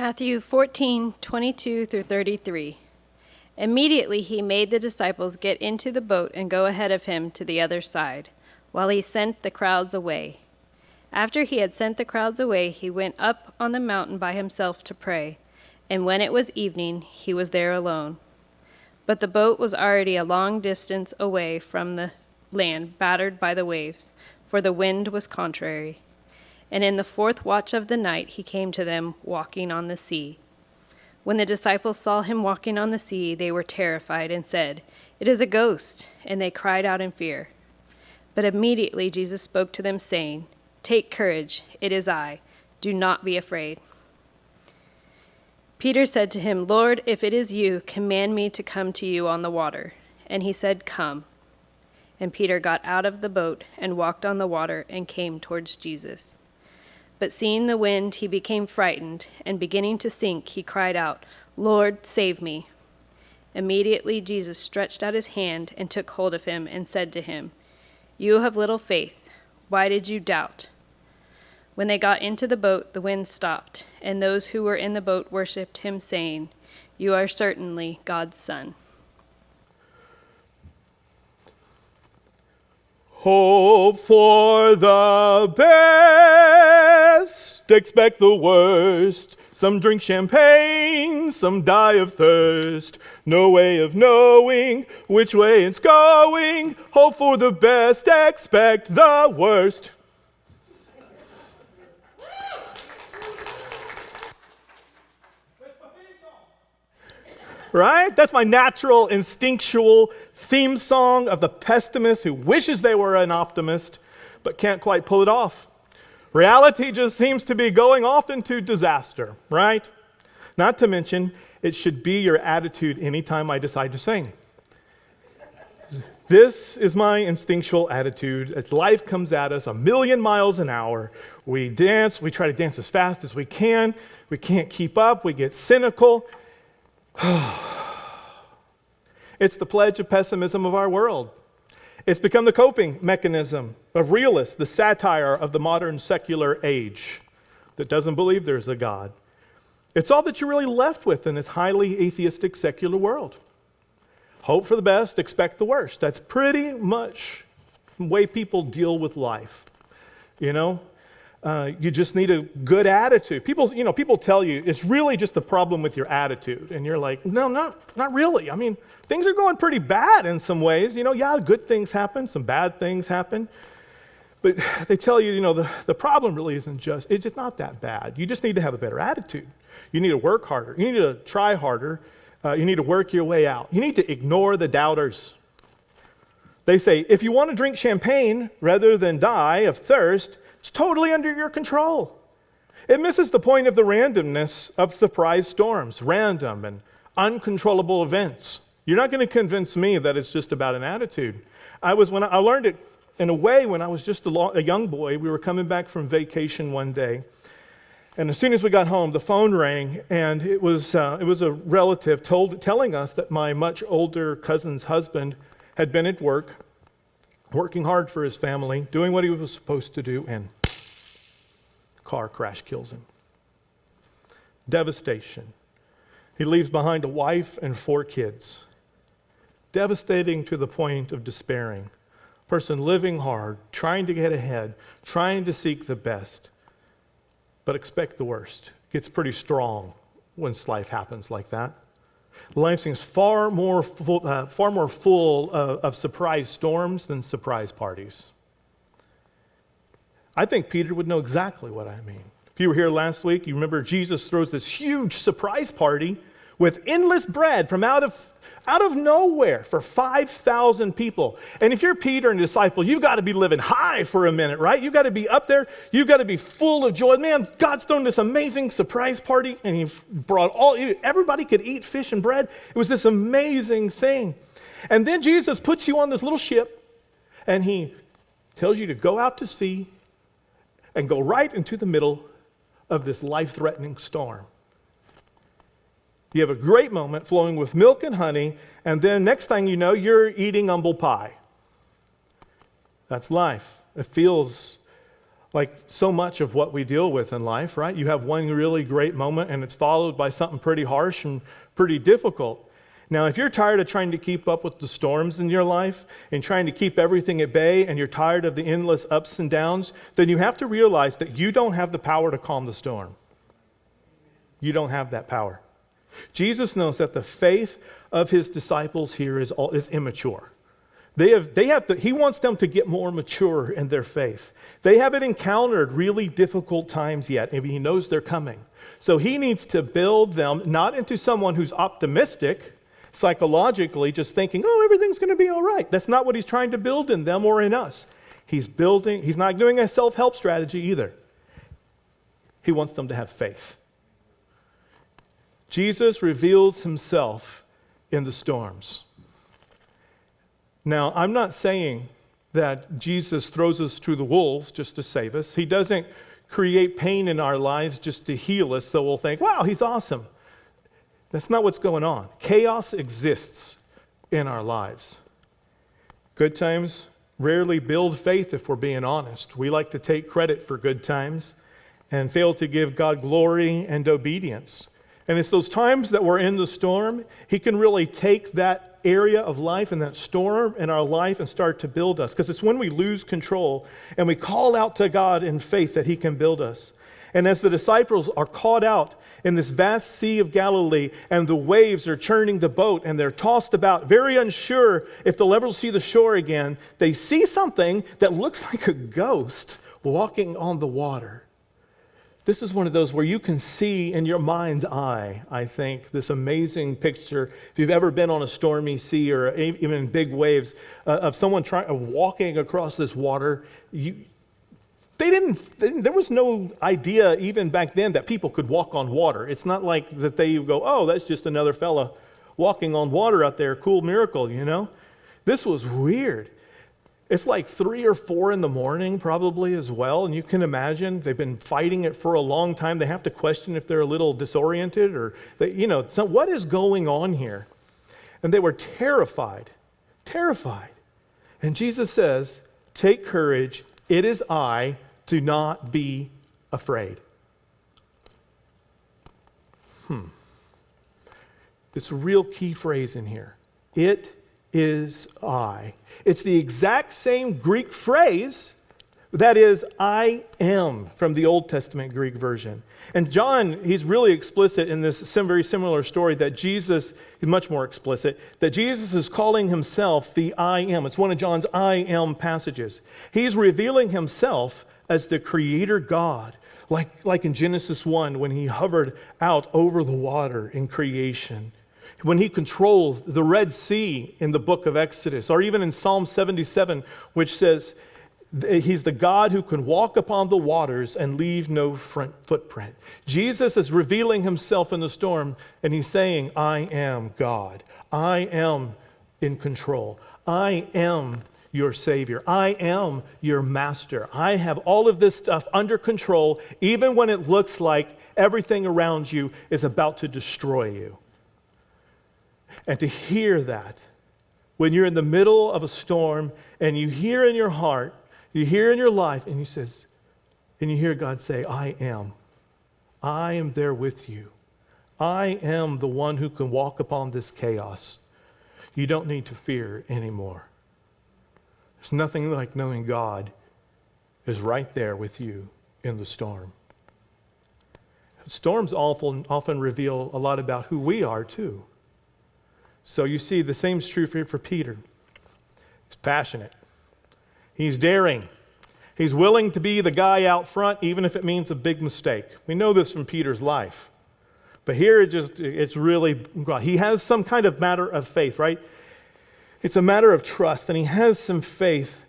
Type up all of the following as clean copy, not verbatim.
Matthew 14:22 through 33. Immediately he made the disciples get into the boat and go ahead of him to the other side, while he sent the crowds away. After he had sent the crowds away, he went up on the mountain by himself to pray, and when it was evening, he was there alone. But the boat was already a long distance away from the land, battered by the waves, for the wind was contrary. And in the fourth watch of the night he came to them walking on the sea. When the disciples saw him walking on the sea, they were terrified and said, "It is a ghost," and they cried out in fear. But immediately Jesus spoke to them, saying, "Take courage, it is I. Do not be afraid." Peter said to him, "Lord, if it is you, command me to come to you on the water." And he said, "Come." And Peter got out of the boat and walked on the water and came towards Jesus. But seeing the wind, he became frightened, and beginning to sink, he cried out, "Lord, save me." Immediately Jesus stretched out his hand and took hold of him and said to him, "You have little faith. Why did you doubt?" When they got into the boat, the wind stopped, and those who were in the boat worshipped him, saying, "You are certainly God's Son." Hope for the best, expect the worst. Some drink champagne, some die of thirst. No way of knowing which way it's going. Hope for the best, expect the worst. Right? That's my natural, instinctual theme song of the pessimist who wishes they were an optimist, but can't quite pull it off. Reality just seems to be going off into disaster, right? Not to mention, it should be your attitude anytime I decide to sing. This is my instinctual attitude. As life comes at us a million miles an hour, we dance, we try to dance as fast as we can. We can't keep up, we get cynical. It's the pledge of pessimism of our world. It's become the coping mechanism of realists, the satire of the modern secular age that doesn't believe there's a God. It's all that you're really left with in this highly atheistic secular world. Hope for the best, expect the worst. That's pretty much the way people deal with life. You know? You just need a good attitude. People tell you it's really just a problem with your attitude. And you're like, no, not really. I mean, things are going pretty bad in some ways. Yeah, good things happen, some bad things happen. But they tell you, the problem really it's just not that bad. You just need to have a better attitude. You need to work harder. You need to try harder. You need to work your way out. You need to ignore the doubters. They say, if you want to drink champagne rather than die of thirst, it's totally under your control. It misses the point of the randomness of surprise storms, random and uncontrollable events. You're not going to convince me that it's just about an attitude. I learned it in a way when I was just a young boy. We were coming back from vacation one day, and as soon as we got home, the phone rang, and it was a relative telling us that my much older cousin's husband had been at work, working hard for his family, doing what he was supposed to do, and car crash kills him. Devastation. He leaves behind a wife and 4 kids. Devastating to the point of despairing. Person living hard, trying to get ahead, trying to seek the best, but expect the worst. Gets pretty strong when life happens like that. Life seems far more full of surprise storms than surprise parties. I think Peter would know exactly what I mean. If you were here last week, you remember Jesus throws this huge surprise party with endless bread from out of nowhere for 5,000 people. And if you're Peter and a disciple, you've got to be living high for a minute, right? You've got to be up there. You've got to be full of joy. Man, God's thrown this amazing surprise party, and he brought everybody could eat fish and bread. It was this amazing thing. And then Jesus puts you on this little ship, and he tells you to go out to sea and go right into the middle of this life-threatening storm. You have a great moment flowing with milk and honey, and then next thing you know, you're eating humble pie. That's life. It feels Like so much of what we deal with in life, right? You have one really great moment and it's followed by something pretty harsh and pretty difficult. Now, if you're tired of trying to keep up with the storms in your life and trying to keep everything at bay and you're tired of the endless ups and downs, then you have to realize that you don't have the power to calm the storm. You don't have that power. Jesus knows that the faith of his disciples here is immature. He wants them to get more mature in their faith. They haven't encountered really difficult times yet. Maybe he knows they're coming. So he needs to build them not into someone who's optimistic, psychologically, just thinking, oh, everything's going to be all right. That's not what he's trying to build in them or in us. He's not doing a self-help strategy either. He wants them to have faith. Jesus reveals himself in the storms. Now, I'm not saying that Jesus throws us to the wolves just to save us. He doesn't create pain in our lives just to heal us so we'll think, wow, he's awesome. That's not what's going on. Chaos exists in our lives. Good times rarely build faith if we're being honest. We like to take credit for good times and fail to give God glory and obedience. And it's those times that we're in the storm, he can really take that area of life and that storm in our life and start to build us. Because it's when we lose control and we call out to God in faith that he can build us. And as the disciples are caught out in this vast sea of Galilee and the waves are churning the boat and they're tossed about, very unsure if they'll ever see the shore again, they see something that looks like a ghost walking on the water. This is one of those where you can see in your mind's eye, I think, this amazing picture. If you've ever been on a stormy sea or even in big waves, of someone walking across this water, there was no idea even back then that people could walk on water. It's not like that they go, oh, that's just another fella walking on water out there, cool miracle, you know? This was weird. It's like 3 or 4 in the morning probably as well, and you can imagine they've been fighting it for a long time. They have to question if they're a little disoriented or, so what is going on here? And they were terrified. And Jesus says, take courage, it is I, do not be afraid. It's a real key phrase in here. It is I. It's the exact same Greek phrase that is I am from the Old Testament Greek version. And John, he's really explicit in this very similar story that Jesus, he's much more explicit, that Jesus is calling himself the I am. It's one of John's I am passages. He's revealing himself as the creator God, like in Genesis 1 when he hovered out over the water in creation. When he controls the Red Sea in the book of Exodus, or even in Psalm 77, which says he's the God who can walk upon the waters and leave no footprint. Jesus is revealing himself in the storm, and he's saying, I am God. I am in control. I am your Savior. I am your Master. I have all of this stuff under control, even when it looks like everything around you is about to destroy you. And to hear that, when you're in the middle of a storm and you hear in your heart, you hear in your life, and you hear God say, I am there with you. I am the one who can walk upon this chaos. You don't need to fear anymore. There's nothing like knowing God is right there with you in the storm. Storms often reveal a lot about who we are too. So you see, the same is true for Peter. He's passionate. He's daring. He's willing to be the guy out front, even if it means a big mistake. We know this from Peter's life. But here it's really, he has some kind of matter of faith, right? It's a matter of trust, and he has some faith.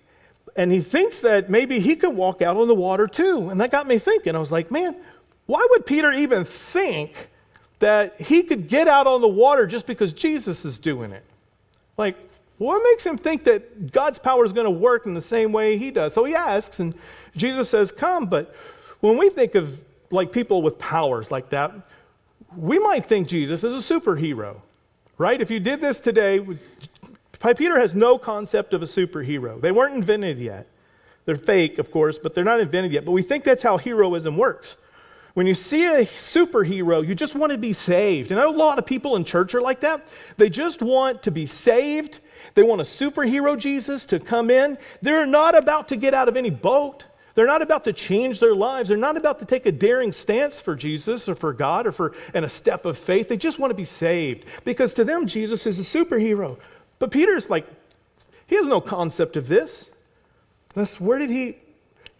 And he thinks that maybe he could walk out on the water too. And that got me thinking. I was like, man, why would Peter even think that he could get out on the water just because Jesus is doing it? Like, what makes him think that God's power is going to work in the same way he does? So he asks, and Jesus says, come. But when we think of like people with powers like that, we might think Jesus is a superhero, right? If you did this today, Peter has no concept of a superhero. They weren't invented yet. They're fake, of course, but they're not invented yet. But we think that's how heroism works. When you see a superhero, you just want to be saved. And I know a lot of people in church are like that. They just want to be saved. They want a superhero Jesus to come in. They're not about to get out of any boat. They're not about to change their lives. They're not about to take a daring stance for Jesus or for God or in a step of faith. They just want to be saved. Because to them, Jesus is a superhero. But Peter's like, he has no concept of this. Where did he...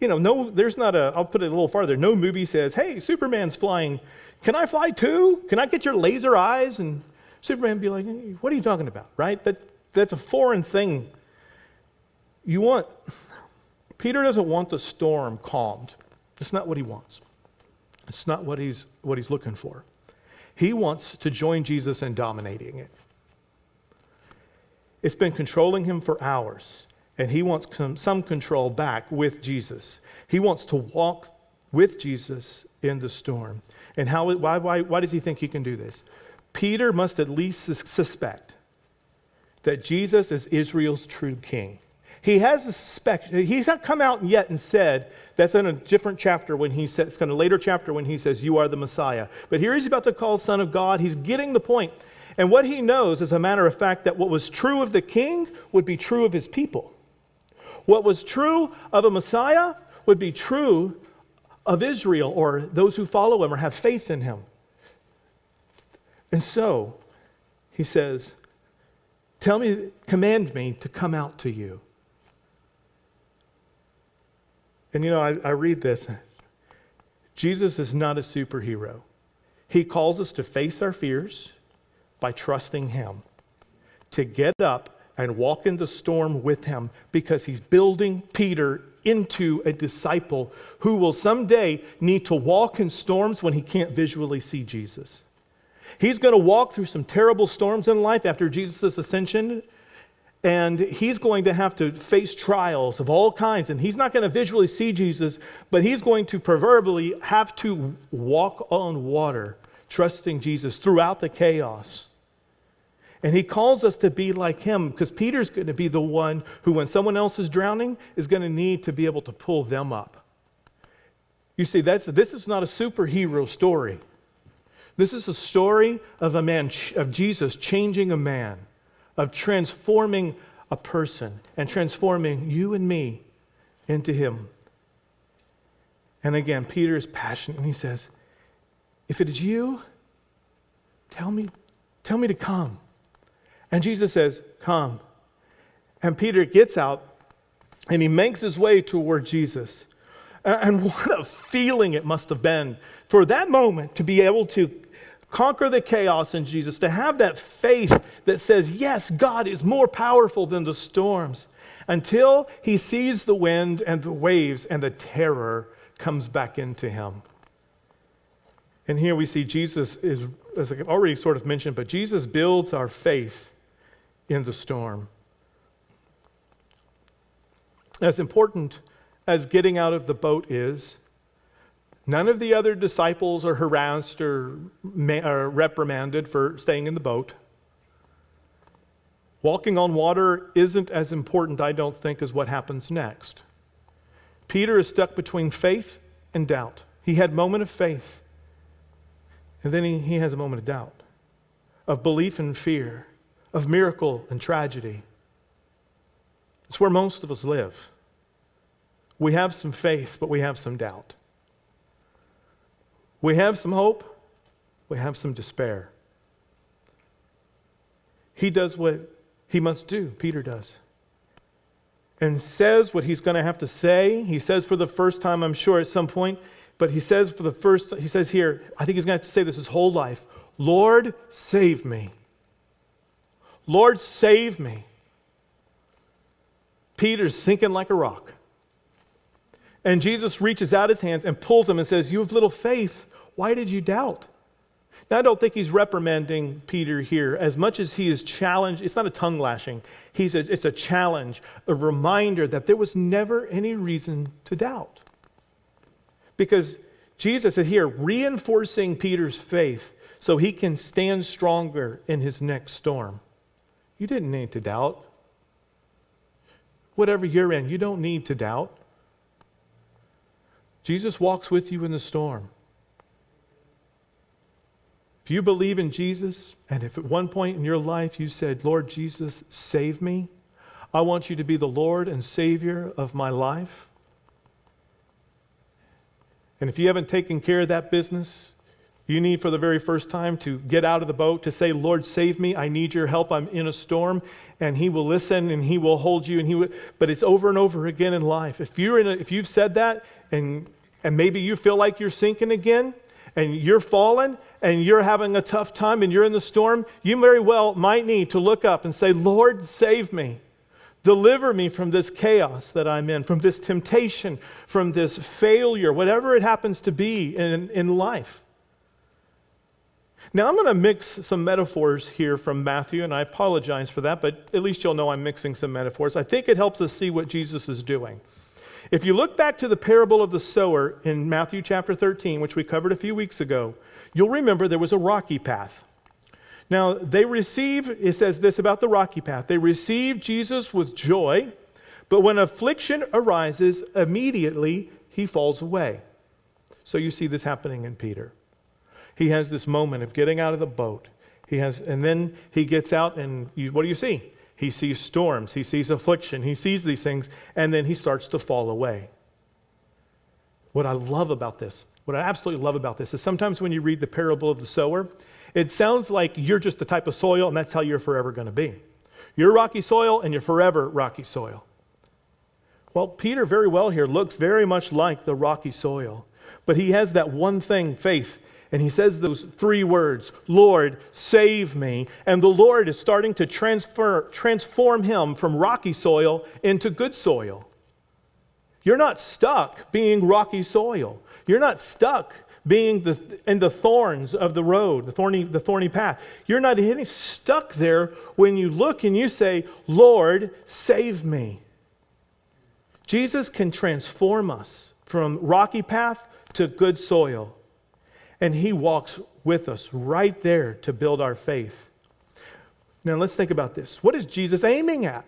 no, there's not I'll put it a little farther. No movie says, hey, Superman's flying. Can I fly too? Can I get your laser eyes? And Superman be like, hey, what are you talking about, right? That's a foreign thing. Peter doesn't want the storm calmed. It's not what he wants. It's not what he's looking for. He wants to join Jesus in dominating it. It's been controlling him for hours. And he wants some control back with Jesus. He wants to walk with Jesus in the storm. And why does he think he can do this? Peter must at least suspect that Jesus is Israel's true king. He has a suspicion. He's not come out yet and said, that's in a different chapter when he says, it's kind of later chapter when he says, you are the Messiah. But here he's about to call Son of God. He's getting the point. And what he knows, as a matter of fact, that what was true of the king would be true of his people. What was true of a Messiah would be true of Israel or those who follow him or have faith in him. And so he says, command me to come out to you. And I read this. Jesus is not a superhero. He calls us to face our fears by trusting him, to get up and walk in the storm with him, because he's building Peter into a disciple who will someday need to walk in storms when he can't visually see Jesus. He's going to walk through some terrible storms in life after Jesus' ascension, and he's going to have to face trials of all kinds, and he's not going to visually see Jesus, but he's going to proverbially have to walk on water, trusting Jesus throughout the chaos. And he calls us to be like him, because Peter's going to be the one who, when someone else is drowning, is going to need to be able to pull them up. You see, this is not a superhero story. This is a story of of Jesus changing a man, of transforming a person, and transforming you and me into him. And again, Peter is passionate, and he says, if it is you, tell me to come. And Jesus says, come. And Peter gets out and he makes his way toward Jesus. And what a feeling it must have been for that moment to be able to conquer the chaos in Jesus, to have that faith that says, yes, God is more powerful than the storms, until he sees the wind and the waves and the terror comes back into him. And here we see Jesus is, as I've already sort of mentioned, but Jesus builds our faith in the storm. As important as getting out of the boat is, none of the other disciples are harassed or reprimanded for staying in the boat. Walking on water isn't as important, I don't think, as what happens next. Peter is stuck between faith and doubt. He had a moment of faith, and then he has a moment of doubt, of belief and fear, of miracle and tragedy. It's where most of us live. We have some faith, but we have some doubt. We have some hope, we have some despair. He does what he must do, Peter does, and says what he's going to have to say. He says for the first time, I'm sure, at some point, but he says here, I think he's going to have to say this his whole life, Lord, save me. Lord, save me. Peter's sinking like a rock. And Jesus reaches out his hands and pulls him and says, you have little faith. Why did you doubt? Now, I don't think he's reprimanding Peter here as much as he is challenged. It's not a tongue lashing. It's a challenge, a reminder that there was never any reason to doubt. Because Jesus is here reinforcing Peter's faith so he can stand stronger in his next storm. You didn't need to doubt. Whatever you're in, you don't need to doubt. Jesus walks with you in the storm. If you believe in Jesus, and if at one point in your life you said, Lord Jesus, save me, I want you to be the Lord and Savior of my life. And if you haven't taken care of that business, you need for the very first time to get out of the boat, to say, Lord, save me, I need your help, I'm in a storm. And he will listen and he will hold you. But it's over and over again in life. If you've said that and maybe you feel like you're sinking again and you're falling and you're having a tough time and you're in the storm, you very well might need to look up and say, Lord, save me. Deliver me from this chaos that I'm in, from this temptation, from this failure, whatever it happens to be in life. Now, I'm going to mix some metaphors here from Matthew, and I apologize for that, but at least you'll know I'm mixing some metaphors. I think it helps us see what Jesus is doing. If you look back to the parable of the sower in Matthew chapter 13, which we covered a few weeks ago, you'll remember there was a rocky path. Now, it says this about the rocky path. They receive Jesus with joy, but when affliction arises, immediately he falls away. So you see this happening in Peter. He has this moment of getting out of the boat. And then he gets out and what do you see? He sees storms, he sees affliction, he sees these things, and then he starts to fall away. What I absolutely love about this is sometimes when you read the parable of the sower, it sounds like you're just the type of soil and that's how you're forever going to be. You're rocky soil and you're forever rocky soil. Well, Peter very well here looks very much like the rocky soil, but he has that one thing, faith. And he says those three words, Lord, save me. And the Lord is starting to transform him from rocky soil into good soil. You're not stuck being rocky soil. You're not stuck being in the thorns of the road, the thorny path. You're not getting stuck there when you look and you say, Lord, save me. Jesus can transform us from rocky path to good soil. And he walks with us right there to build our faith. Now let's think about this. What is Jesus aiming at?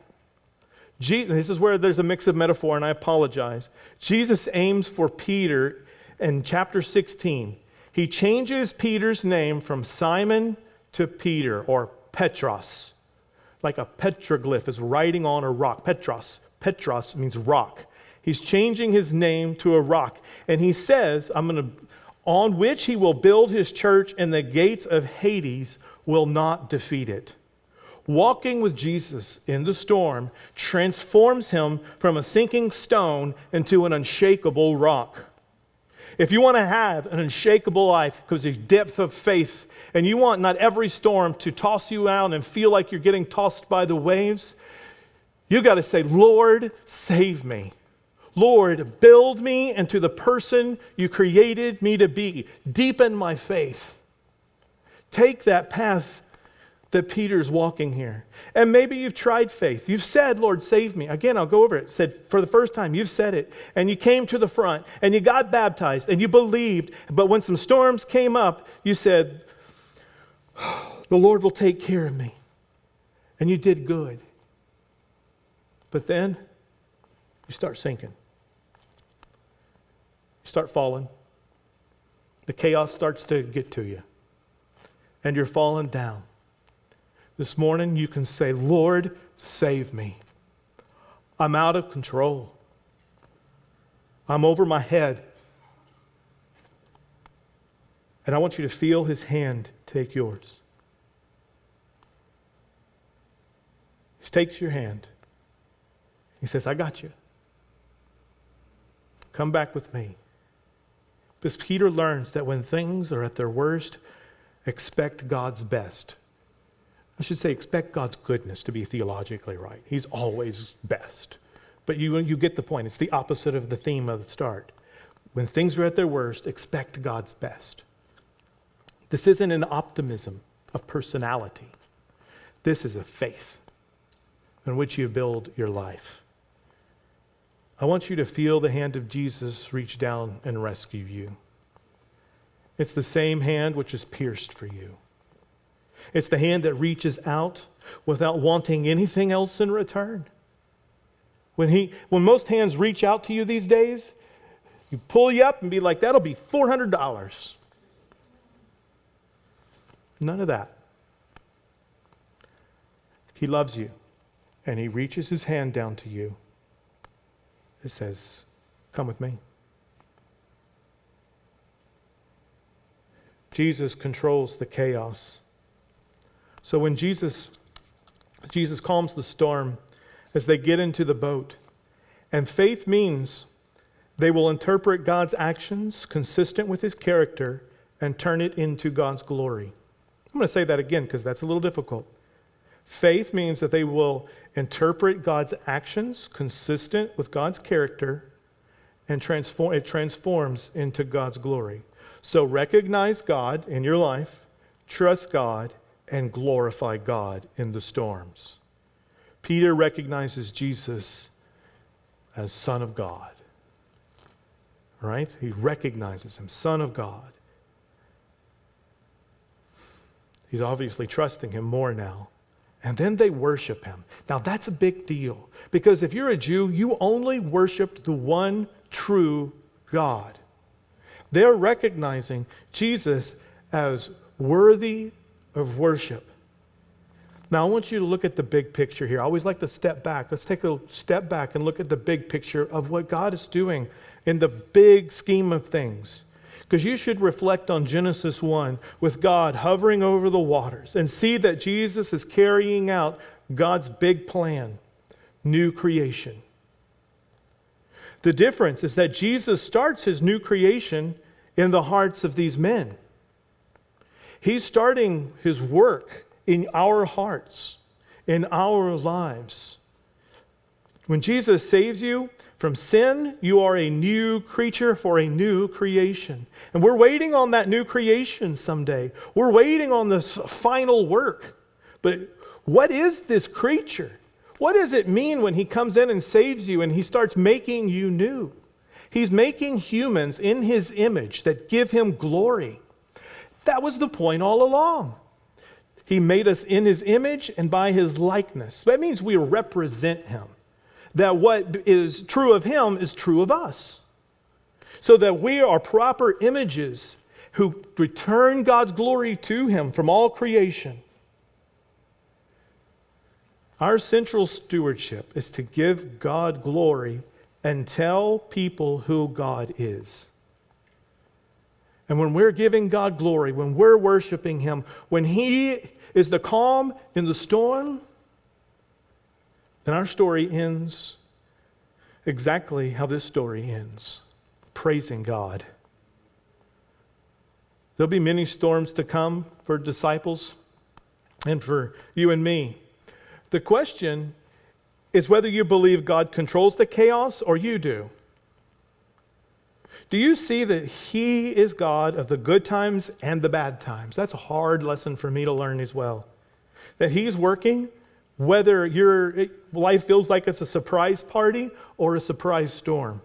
This is where there's a mix of metaphor, and I apologize. Jesus aims for Peter in chapter 16. He changes Peter's name from Simon to Peter, or Petros. Like a petroglyph is writing on a rock. Petros. Petros means rock. He's changing his name to a rock. And he says, on which he will build his church, and the gates of Hades will not defeat it. Walking with Jesus in the storm transforms him from a sinking stone into an unshakable rock. If you want to have an unshakable life because of depth of faith, and you want not every storm to toss you out and feel like you're getting tossed by the waves, you got to say, Lord, save me. Lord, build me into the person you created me to be. Deepen my faith. Take that path that Peter's walking here. And maybe you've tried faith. You've said, Lord, save me. Again, I'll go over it. Said for the first time, you've said it. And you came to the front and you got baptized and you believed. But when some storms came up, you said, the Lord will take care of me. And you did good. But then you start sinking. You start falling. The chaos starts to get to you. And you're falling down. This morning you can say, Lord, save me. I'm out of control. I'm over my head. And I want you to feel his hand take yours. He takes your hand. He says, I got you. Come back with me. Because Peter learns that when things are at their worst, expect God's best. I should say expect God's goodness to be theologically right. He's always best. But you get the point. It's the opposite of the theme of the start. When things are at their worst, expect God's best. This isn't an optimism of personality. This is a faith in which you build your life. I want you to feel the hand of Jesus reach down and rescue you. It's the same hand which is pierced for you. It's the hand that reaches out without wanting anything else in return. When most hands reach out to you these days, You pull you up and be like, that'll be $400. None of that. He loves you, and he reaches his hand down to you. It says, come with me. Jesus controls the chaos. So when Jesus calms the storm as they get into the boat, and faith means they will interpret God's actions consistent with his character and turn it into God's glory. I'm going to say that again because that's a little difficult. Faith means that they will interpret God's actions consistent with God's character and it transforms into God's glory. So recognize God in your life, trust God, and glorify God in the storms. Peter recognizes Jesus as Son of God. Right? He recognizes him, Son of God. He's obviously trusting him more now. And then they worship him. Now that's a big deal. Because if you're a Jew, you only worshiped the one true God. They're recognizing Jesus as worthy of worship. Now I want you to look at the big picture here. I always like to step back. Let's take a step back and look at the big picture of what God is doing in the big scheme of things. Because you should reflect on Genesis 1 with God hovering over the waters and see that Jesus is carrying out God's big plan, new creation. The difference is that Jesus starts his new creation in the hearts of these men. He's starting his work in our hearts, in our lives. When Jesus saves you from sin, you are a new creature for a new creation. And we're waiting on that new creation someday. We're waiting on this final work. But what is this creature? What does it mean when he comes in and saves you and he starts making you new? He's making humans in his image that give him glory. That was the point all along. He made us in his image and by his likeness. That means we represent him. That what is true of him is true of us. So that we are proper images who return God's glory to him from all creation. Our central stewardship is to give God glory and tell people who God is. And when we're giving God glory, when we're worshiping him, when he is the calm in the storm, then our story ends exactly how this story ends, praising God. There'll be many storms to come for disciples and for you and me. The question is whether you believe God controls the chaos or you do. Do you see that he is God of the good times and the bad times? That's a hard lesson for me to learn as well. That he's working whether your life feels like it's a surprise party or a surprise storm.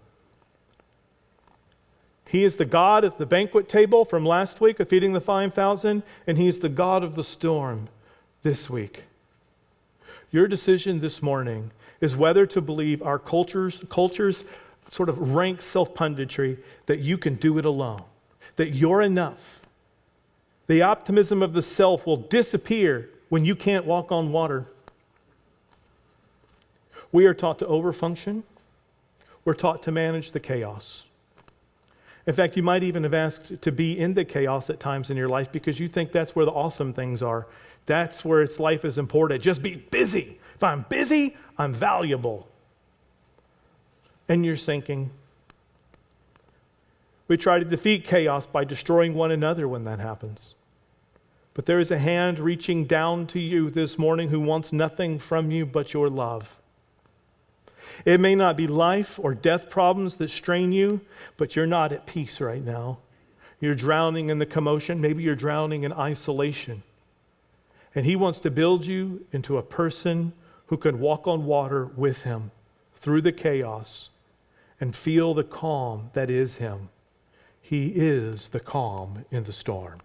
He is the God at the banquet table from last week of feeding the 5,000, and he's the God of the storm this week. Your decision this morning is whether to believe our culture's sort of rank self-punditry that you can do it alone, that you're enough. The optimism of the self will disappear when you can't walk on water. We are taught to overfunction. We're taught to manage the chaos. In fact, you might even have asked to be in the chaos at times in your life because you think that's where the awesome things are. That's where its life is important. Just be busy. If I'm busy, I'm valuable. And you're sinking. We try to defeat chaos by destroying one another when that happens. But there is a hand reaching down to you this morning who wants nothing from you but your love. It may not be life or death problems that strain you, but you're not at peace right now. You're drowning in the commotion. Maybe you're drowning in isolation. And he wants to build you into a person who can walk on water with him through the chaos and feel the calm that is him. He is the calm in the storm.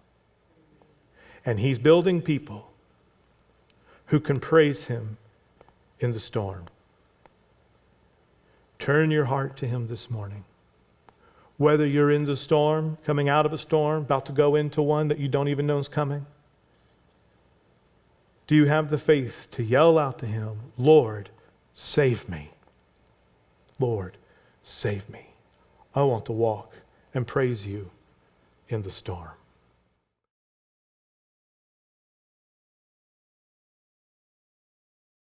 And he's building people who can praise him in the storm. Turn your heart to him this morning. Whether you're in the storm, coming out of a storm, about to go into one that you don't even know is coming, do you have the faith to yell out to him, Lord, save me. Lord, save me. I want to walk and praise you in the storm.